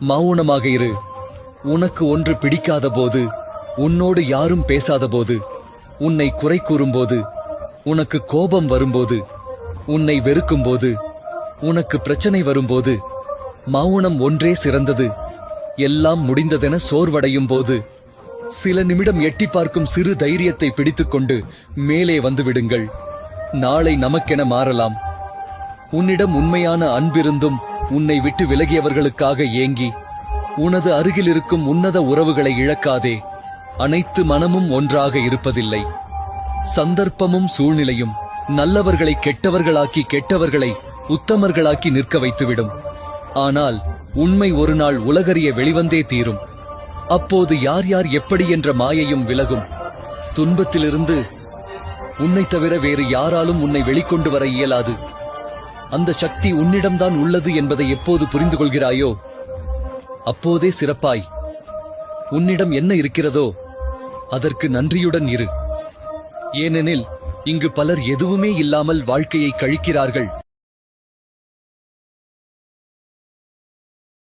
மௌனமாக இரு. உனக்கு ஒன்று பிடிக்காத போது, உன்னோடு யாரும் பேசாத போது, உன்னை குறை கூறும்போது, உனக்கு கோபம் வரும்போது, உன்னை வெறுக்கும்போது, உனக்கு பிரச்சனை வரும்போது, மௌனம் ஒன்றே சிறந்தது. எல்லாம் முடிந்ததென சோர்வடையும் போது சில நிமிடம் எட்டி பார்க்கும் சிறு தைரியத்தை பிடித்துக்கொண்டு மேலே வந்து விடுங்கள். நாளை நமக்கென மாறலாம். உன்னிடம் உண்மையான அன்பிருந்தும் உன்னை விட்டு விலகியவர்களுக்காக ஏங்கி உனது அருகில் இருக்கும் உன்னத உறவுகளை இழக்காதே. அனைத்து மனமும் ஒன்றாக இருப்பதில்லை. சந்தர்ப்பமும் சூழ்நிலையும் நல்லவர்களை கெட்டவர்களாக்கி, கெட்டவர்களை உத்தமர்களாக்கி நிற்க வைத்துவிடும். ஆனால் உண்மை ஒரு நாள் உலகறிய வெளிவந்தே தீரும். அப்போது யார் யார் எப்படி என்ற மாயையும் விலகும். துன்பத்திலிருந்து உன்னை தவிர வேறு யாராலும் உன்னை வெளிக்கொண்டு வர இயலாது. அந்த சக்தி உன்னிடம்தான் உள்ளது என்பதை எப்போது புரிந்து கொள்கிறாயோ அப்போதே சிறப்பாய். உன்னிடம் என்ன இருக்கிறதோ அதற்கு நன்றியுடன் இரு. ஏனெனில் இங்கு பலர் எதுவுமே இல்லாமல் வாழ்க்கையை கழிக்கிறார்கள்.